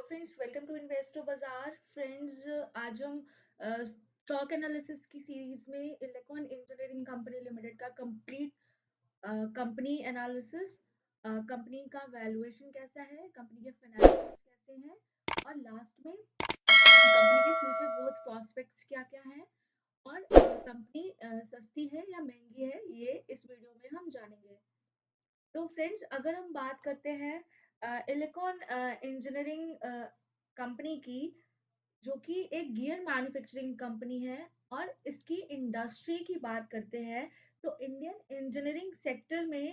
Friends, welcome to investor बाजार। Friends, आज हम स्टॉक एनालिसिस की सीरीज में इलेक्ट्रॉन इंजीनियरिंग कंपनी लिमिटेड का कंप्लीट कंपनी एनालिसिस, कंपनी का वैल्यूएशन कैसा है, कंपनी के फाइनेंशियल्स कैसे हैं और लास्ट में कंपनी के फ्यूचर ग्रोथ प्रोस्पेक्ट्स क्या-क्या हैं और कंपनी सस्ती है या महंगी है, ये इस वीडियो में हम जानेंगे। तो फ्रेंड्स, अगर हम बात करते हैं इलेक्ट्रॉन इंजीनियरिंग कंपनी की, जो कि एक गियर मैन्युफैक्चरिंग कंपनी है और इसकी इंडस्ट्री की बात करते हैं, तो इंडियन इंजीनियरिंग सेक्टर में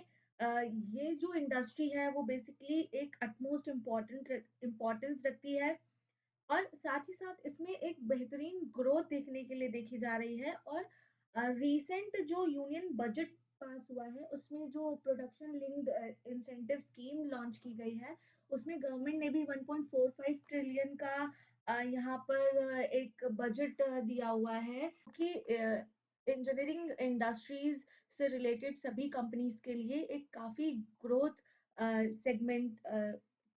ये जो इंडस्ट्री है वो बेसिकली एक अटमोस्ट इम्पोर्टेंस रखती है और साथ ही साथ इसमें एक बेहतरीन ग्रोथ देखने के लिए देखी जा रही है। और रीसेंट जो यूनियन बजट पास हुआ है उसमें जो production linked incentive scheme launch की गई है, उसमें गवर्नमेंट ने भी 1.45 ट्रिलियन का यहाँ पर एक बजट दिया हुआ है कि इंजीनियरिंग इंडस्ट्रीज से रिलेटेड सभी कंपनीज के लिए एक काफी ग्रोथ सेगमेंट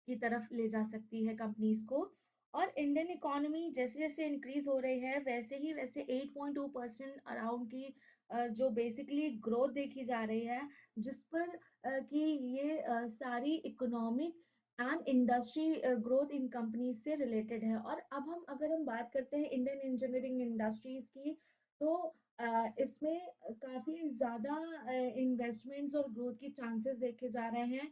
की तरफ ले जा सकती है कंपनीज को। और इंडियन इकोनॉमी जैसे जैसे इंक्रीज हो रही है वैसे 8.2% अराउंड की जो बेसिकली ग्रोथ देखी जा रही है, जिस पर कि ये सारी economic and industry growth in companies से रिलेटेड है। और अब हम अगर हम बात करते हैं इंडियन इंजीनियरिंग इंडस्ट्रीज की, तो इसमें काफी ज्यादा इन्वेस्टमेंट्स और ग्रोथ के चांसेस देखे जा रहे हैं।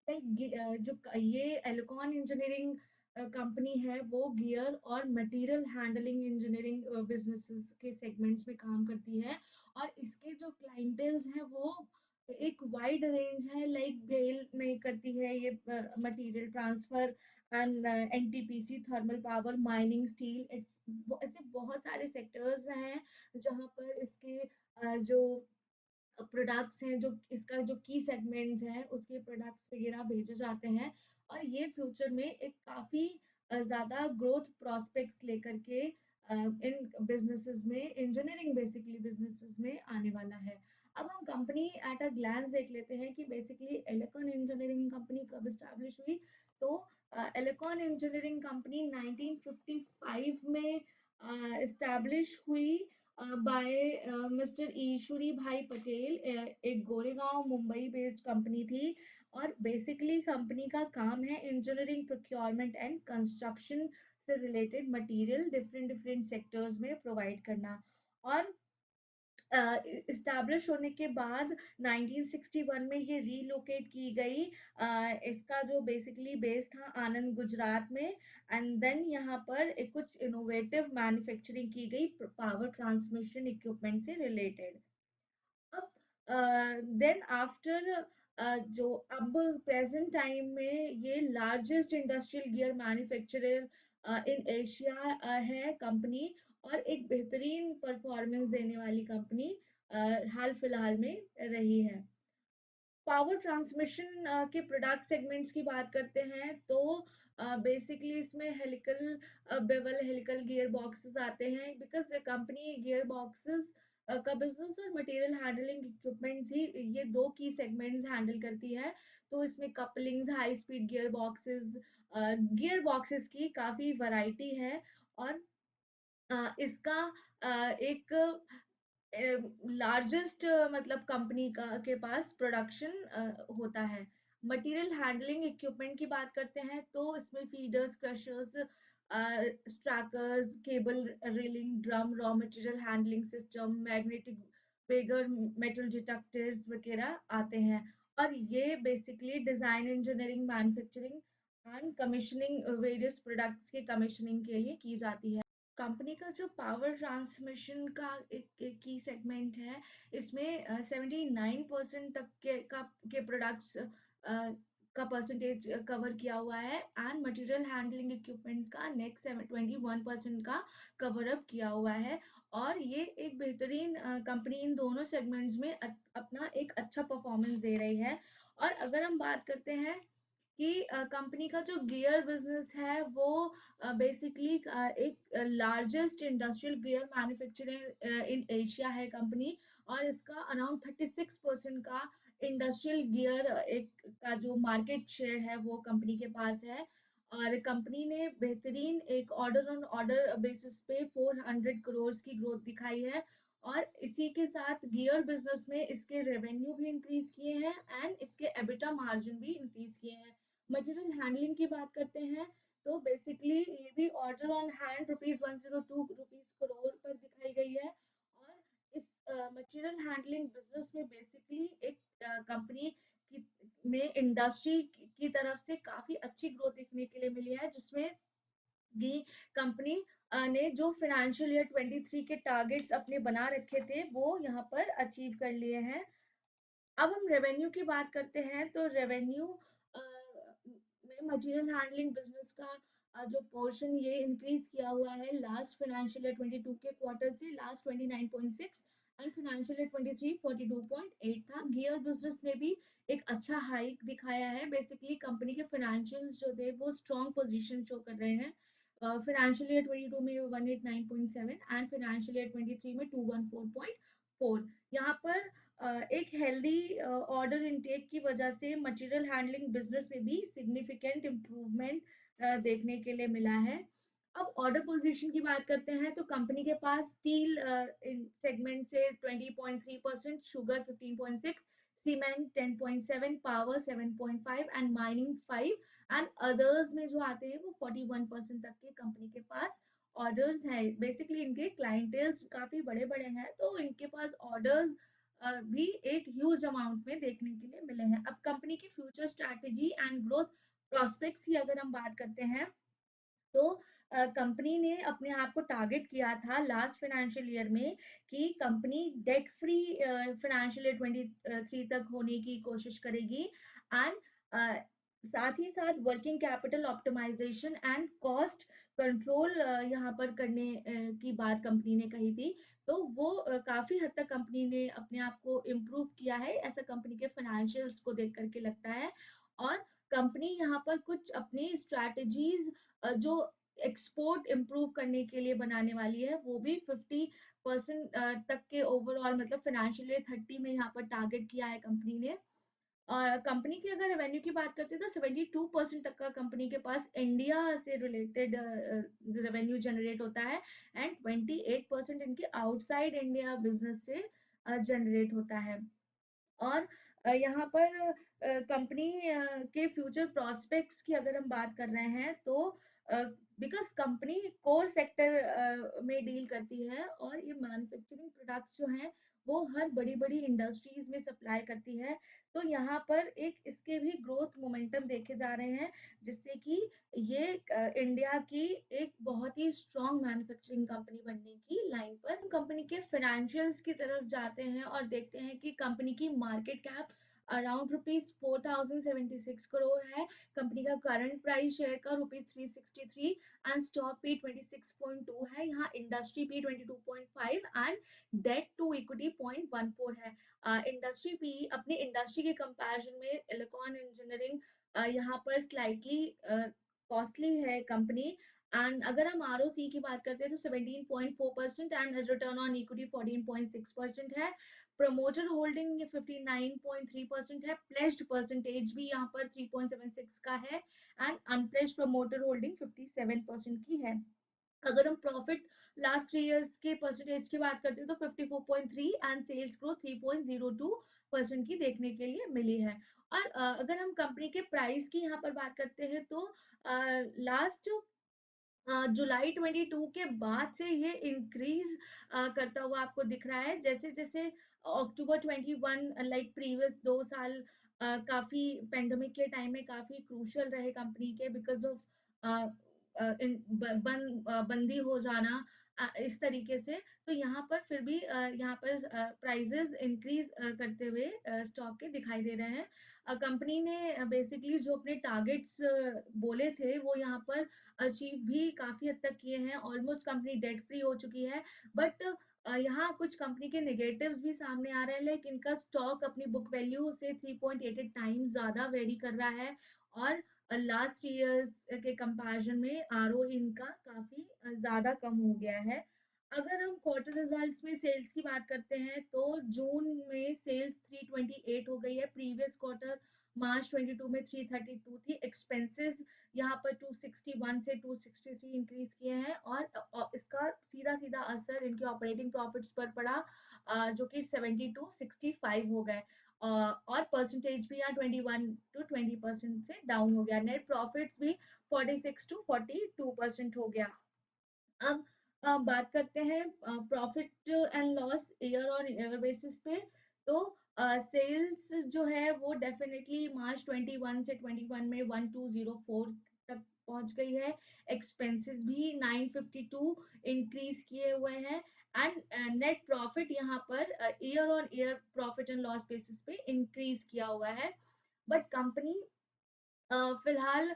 जो ये एलिकॉन इंजीनियरिंग कंपनी है वो गियर और मटेरियल हैंडलिंग इंजीनियरिंग बिजनेसेस के सेगमेंट्स में काम करती है। और इसके जो क्लाइंटेल्स हैं वो एक वाइड रेंज है, लाइक बेल में करती है ये material transfer and NTPC, thermal power, mining, steel, ऐसे बहुत सारे सेक्टर्स हैं जहाँ पर इसके जो प्रोडक्ट्स हैं, जो इसका जो की सेगमेंट्स हैं उसके प्रोडक्ट्स वगैरह भेजे जाते हैं। और ये फ्यूचर में एक काफी ज्यादा ग्रोथ प्रोस्पेक्ट्स लेकर के इन बिजनेसेस में, इंजीनियरिंग बेसिकली बिजनेसेस में आने वाला है। अब हम कंपनी एट अ ग्लैंस देख लेते हैं कि बेसिकली एलिकॉन इंजीनियरिंग कंपनी कब स्टैब्लिश हुई। तो एलिकॉन इंजीनियरिंग कंपनी 1955 में स्टैब्लिश हुई बाय मिस्टर ईश्वरी भाई पटेल। एक गोरेगांव मुंबई बेस्ड कंपनी थी और बेसिकली कंपनी का काम है इंजीनियरिंग, प्रोक्योरमेंट एंड कंस्ट्रक्शन से related material different different sectors में प्रोवाइड करना। और इस्टेब्लिश होने के बाद 1961 में ये रीलोकेट की गई। इसका जो बेसिकली बेस था आनंद, गुजरात में। एंड देन यहाँ पर कुछ इनोवेटिव मैन्युफैक्चरिंग की गई पावर ट्रांसमिशन इक्विपमेंट से रिलेटेड। अब देन आफ्टर जो अब प्रेजेंट टाइम में ये largest industrial gear manufacturer in Asia है कंपनी, और एक बेहतरीन परफॉर्मेंस देने वाली कंपनी हाल फिलहाल में रही है। पावर ट्रांसमिशन के प्रोडक्ट सेगमेंट्स की बात करते हैं, तो बेसिकली इसमें helical, bevel helical gear boxes आते हैं, बिकॉज कंपनी गियर बॉक्सेस का बिजनेस और मटेरियल हैंडलिंग इक्विपमेंट्स ही, ये दो की सेगमेंट्स हैंडल करती है। तो इसमें couplings, high speed gear boxes की काफी वैरायटी है। और इसका एक लार्जेस्ट मतलब कंपनी का के पास प्रोडक्शन होता है। मटेरियल हैंडलिंग इक्विपमेंट की बात करते हैं, तो इसमें feeders, crushers, stackers, cable reeling, drum, raw material handling system, magnetic बेगर, मेटल डिटेक्टर्स वगैरह आते हैं। और ये basically design, engineering, manufacturing and commissioning, various products के कमीशनिंग के लिए की जाती है। कंपनी का जो पावर ट्रांसमिशन का एक की सेगमेंट है, इसमें 79% तक के प्रोडक्ट्स का परसेंटेज कवर किया हुआ है। एंड मटेरियल हैंडलिंग इक्विपमेंट्स का नेक्स्ट 21% का कवर अप किया हुआ है। और ये एक बेहतरीन कंपनी इन दोनों सेगमेंट्स में अपना एक अच्छा परफॉर्मेंस दे रही है। और अगर हम बात करते हैं कि कंपनी का जो गियर बिजनेस है वो बेसिकली एक largest industrial gear manufacturer in Asia है कंपनी। और इसका अराउंड 36% का इंडस्ट्रियल गियर एक का जो मार्केट शेयर है वो कंपनी के पास है। और कंपनी ने बेहतरीन एक ऑर्डर ऑन ऑर्डर बेसिस पे 400 करोड़ की ग्रोथ दिखाई है। और इसी के साथ गियर बिजनेस में इसके रेवेन्यू भी इंक्रीज किए हैं एंड इसके एबिटा मार्जिन भी इंक्रीज किए हैं। मटेरियल हैंडलिंग की बात करते हैं तो बेसिकली ये भी order on hand rupees 102 crore पर दिखाई गई है। और इस मटेरियल हैंडलिंग बिजनेस में बेसिकली एक कंपनी की में इंडस्ट्री की तरफ से काफी अच्छी ग्रोथ देखने के लिए मिली है, जिसमें की कंपनी ने जो फाइनेंशियल ईयर 23 के टारगेट्स अपने बना रखे थे वो यहाँ पर अचीव कर लिए हैं। अब हम रेवेन्यू की बात करते हैं तो रेवेन्यू में मटेरियल हैंडलिंग बिजनेस का जो पोर्शन ये इंक्रीज किया हुआ है लास्ट फाइनेंशियल ईयर 22 के क्वार्टर से लास्ट 29.6 एंड फाइनेंशियल ईयर 23 42.8 था। गियर बिजनेस ने भी एक अच्छा हाइक दिखाया है। बेसिकली कंपनी के फाइनेंशियल्स जो थे वो स्ट्रॉन्ग पोजीशन शो कर रहे हैं। फाइनेंशियल ईयर 22 में 189.7 एंड फाइनेंशियल ईयर 23 में 214.4। यहाँ पर एक हेल्दी ऑर्डर इनटेक की वजह से मटेरियल हैंडलिंग बिजनेस में भी सिग्निफिकेंट इम्प्रूवमेंट देखने के लिए मिला है। अब ऑर्डर पोजीशन की बात करते हैं तो कंपनी के पास स्टील सेगमेंट से 20.3%, sugar 15.6, cement 10.7, power 7.5 and mining 5 and others में जो आते हैं वो 41% तक के कंपनी के पास ऑर्डर्स हैं। बेसिकली इनके क्लाइंटेल्स काफी बड़े बड़े हैं तो इनके पास ऑर्डर्स भी एक ह्यूज अमाउंट में देखने के लिए मिले हैं। अब कंपनी की future strategy and growth prospects की अगर हम बात करते हैं तो कंपनी ने अपने आप को टारगेट किया था लास्ट फाइनेंशियल ईयर में कि company debt free financial year 23 तक होने की कोशिश करेगी एंड साथ ही साथ working capital optimization and cost control यहाँ पर करने की बात कंपनी ने कही थी। तो वो काफी हद तक कंपनी ने अपने आप को इम्प्रूव किया है ऐसा कंपनी के फाइनेंशियल्स को देख करके लगता है। और कंपनी यहाँ पर कुछ अपनी स्ट्रैटेजीज जो एक्सपोर्ट इम्प्रूव करने के लिए बनाने वाली है वो भी 50% तक के ओवरऑल मतलब फाइनेंशियल ईयर 30 में यहाँ पर टारगेट किया है कंपनी ने। और कंपनी की अगर रेवेन्यू की बात करते हैं तो 72% तक का कंपनी के पास इंडिया से रिलेटेड रेवेन्यू जनरेट होता है एंड 28% इनके आउटसाइड इंडिया बिजनेस से जनरेट होता है। और यहाँ पर कंपनी के फ्यूचर प्रोस्पेक्ट्स की अगर हम बात कर रहे हैं तो बिकॉज कंपनी कोर सेक्टर में डील करती है और ये मैन्युफैक्चरिंग प्रोडक्ट्स जो हैं वो हर बड़ी बड़ी इंडस्ट्रीज में सप्लाई करती है। तो यहाँ पर एक इसके भी ग्रोथ मोमेंटम देखे जा रहे हैं जिससे कि ये इंडिया की एक बहुत ही स्ट्रॉन्ग मैन्युफैक्चरिंग कंपनी बनने की लाइन पर। हम कंपनी के फाइनेंशियल्स की तरफ जाते हैं और देखते हैं कि कंपनी की मार्केट कैप अराउंड ₹4076 करोड़ है। कंपनी का करंट प्राइस शेयर का ₹363 एंड स्टॉक पी 26.2 है। यहाँ industry P 22.5 and debt to equity 0.14 है। इंडस्ट्री पी अपनी इंडस्ट्री के कंपैरिजन में इलेक्ट्रॉन इंजीनियरिंग यहाँ पर स्लाइटली कॉस्टली है कंपनी। एंड अगर हम आरओसी की बात करते हैं तो 17.4% एंड रिटर्न ऑन इक्विटी 14.6% है। प्रमोटर होल्डिंग 59.3% है। प्लेज्ड परसेंटेज भी यहाँ पर 3.76 का है एंड अनप्लेज्ड प्रमोटर होल्डिंग 57% की है। अगर हम प्रॉफिट लास्ट 3 इयर्स के परसेंटेज की बात करते हैं तो 54.3 एंड सेल्स ग्रोथ 3.02% की देखने के लिए मिली है। और अगर हम कंपनी के प्राइस की यहाँ पर बात करते हैं तो लास्ट जुलाई 22 के बाद से ये इंक्रीज करता हुआ आपको दिख रहा है। जैसे जैसे अक्टूबर 21 लाइक प्रीवियस 2 साल काफी पेंडेमिक के टाइम में काफी क्रूशियल रहे कंपनी के बिकॉज ऑफ बंदी हो जाना इस तरीके से। तो यहाँ पर फिर भी यहाँ पर प्राइजेस इंक्रीज करते हुए स्टॉक के दिखाई दे रहे हैं। कंपनी ने बेसिकली जो अपने टारगेट्स बोले थे वो यहाँ पर अचीव भी काफी हद तक किए हैं। ऑलमोस्ट कंपनी डेट फ्री हो चुकी है बट यहाँ कुछ कंपनी के नेगेटिव्स भी सामने आ रहे हैं लाइक इनका स्टॉक अपनी बुक वैल्यू से 3.88 टाइम्स ज्यादा वेरी कर रहा है और लास्ट ईयर्स के कंपैरिजन में आरओ इनका काफी ज्यादा कम हो गया है। अगर हम क्वार्टर रिजल्ट्स में सेल्स की बात करते हैं तो जून में सेल्स 328 हो गई है। प्रीवियस क्वार्टर मार्च 22 में 332 थी। एक्सपेंसेस यहाँ पर 261 से 263 इंक्रीज किए हैं, और इसका सीधा सीधा असर इनके ऑपरेटिंग प्रॉफिट्स पर पड़ा, जो कि 70 टू 65 हो गए, और परसेंटेज भी यहाँ 21 to 20% से डाउन हो गया। नेट प्रॉफिट्स भी 46 to 42% हो गया। अब बात करते हैं प्रॉफिट एंड लॉस ईयर और ईयर बेसिस पे। तो सेल्स जो है वो डेफिनेटली मार्च 21 से 21 में 1204 तक पहुंच गई है। एक्सपेंसेस भी 952 इंक्रीज किए हुए हैं, एंड नेट प्रॉफिट यहाँ per year on year profit and loss basis पे इंक्रीज किया हुआ है। बट कंपनी फिलहाल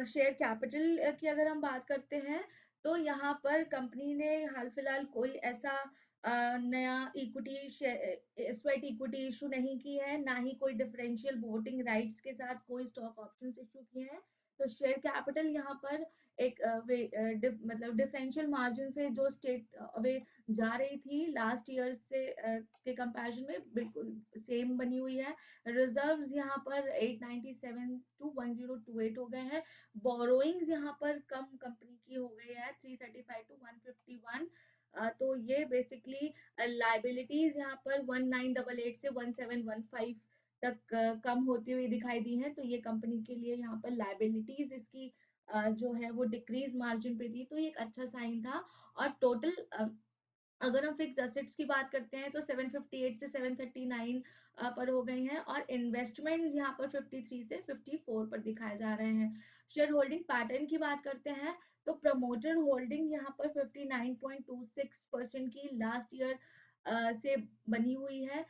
शेयर कैपिटल की अगर हम बात करते हैं, तो यहाँ पर कंपनी ने हाल फिलहाल कोई ऐसा नया इक्विटी स्वेट इक्विटी इशू नहीं की है, ना ही कोई डिफरेंशियल वोटिंग राइट्स के साथ कोई स्टॉक ऑप्शंस इशू किए हैं। तो शेयर कैपिटल यहाँ पर एक मतलब डिफरेंशियल मार्जिन से जो स्टेट वे जा रही थी लास्ट ईयर से के कंपैरिजन में बिल्कुल सेम बनी हुई है। रिजर्व्स यहाँ पर 897 टू 1028 हो गए हैं। बोरोइंग्स यहाँ पर कम कंपनी की हो गई है 335 टू 151। तो ये बेसिकली लाइबिलिटीज यहाँ पर 1988 से 1715 तक कम होती हुई दिखाई दी है। तो ये कंपनी के लिए यहाँ पर लाइबिलिटीज इसकी जो है वो डिक्रीज मार्जिन पे थी, तो ये एक अच्छा साइन था। और टोटल अगर हम फिक्स एसेट्स की बात करते हैं तो 758 से 739 पर हो गई हैं, और इन्वेस्टमेंट्स यहाँ पर 53 से 54 पर दिखाए जा रहे हैं। शेयर होल्डिंग पैटर्न की बात करते हैं तो प्रमोटर होल्डिंग यहाँ पर 59.26% की लास्ट ईयर से बनी हुई है।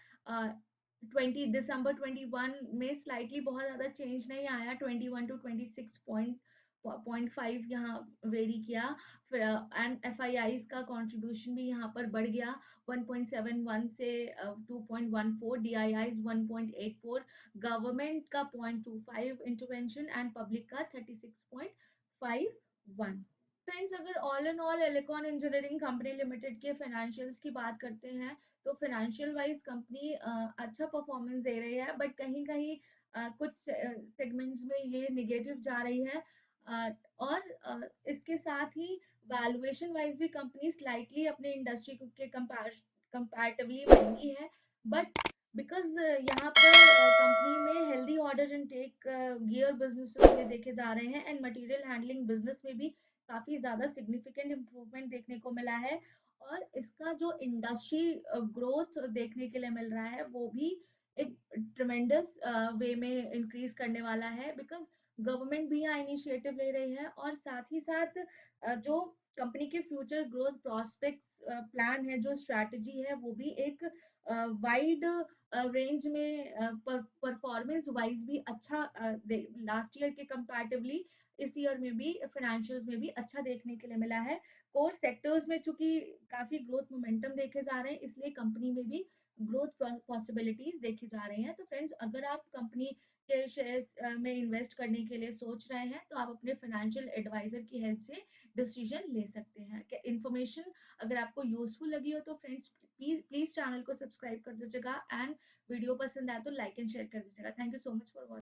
20 दिसंबर 21 में स्लाइटली बहुत ज्यादा चेंज नहीं आया, 21 टू 26.5 यहाँ वेरी किया। एंड एफ आई आईज का कॉन्ट्रीब्यूशन भी यहाँ पर बढ़ गया 1.71 से 2.14, डी आई आईज 1.84, गवर्नमेंट का 0.25 इंटरवेंशन, एंड पब्लिक का 36.51। फ्रेंड्स, अगर all in all Elecon engineering company limited के फाइनेंशियल्स की बात करते हैं तो फाइनेंशियल वाइज कंपनी अच्छा परफॉर्मेंस दे रही है, बट कहीं कहीं कुछ सेगमेंट्स में ये निगेटिव जा रही है। और इसके साथ ही वैल्यूएशन वाइज भी कंपनी स्लाइटली अपने इंडस्ट्री के कंपैरेटिवली महंगी है। बट बिकॉज यहाँ पर कंपनी में healthy order intake gear businesses में देखे जा रहे हैं, एंड मटेरियल हैंडलिंग बिजनेस में भी काफी ज्यादा सिग्निफिकेंट इम्प्रूवमेंट देखने को मिला है। और इसका जो इंडस्ट्री ग्रोथ देखने के लिए मिल रहा है वो भी एक ट्रमेंडस वे में इंक्रीज करने वाला है, बिकॉज गवर्नमेंट भी यहाँ इनिशिएटिव ले रही है, और साथ ही साथ जो कंपनी के फ्यूचर ग्रोथ प्रोस्पेक्ट्स प्लान है, जो स्ट्रैटेजी है, वो भी एक वाइड रेंज में परफॉर्मेंस वाइज भी अच्छा लास्ट ईयर के कंपैरेटिवली इस ईयर में भी फाइनेंशियल्स में भी अच्छा देखने के लिए मिला है। कोर सेक्टर्स में चूंकि काफी ग्रोथ मोमेंटम देखे जा रहे हैं, इसलिए कंपनी में भी ग्रोथ पॉसिबिलिटीज देखी जा रही हैं। तो फ्रेंड्स, अगर आप कंपनी के शेयर्स में इन्वेस्ट करने के लिए सोच रहे हैं तो आप अपने फाइनेंशियल एडवाइजर की हेल्प से डिसीजन ले सकते हैं। इन्फॉर्मेशन अगर आपको यूजफुल लगी हो तो फ्रेंड्स प्लीज प्लीज चैनल को सब्सक्राइब कर दीजिएगा, एंड वीडियो पसंद आए तो लाइक एंड शेयर कर दीजिएगा। Thank you so much for watching.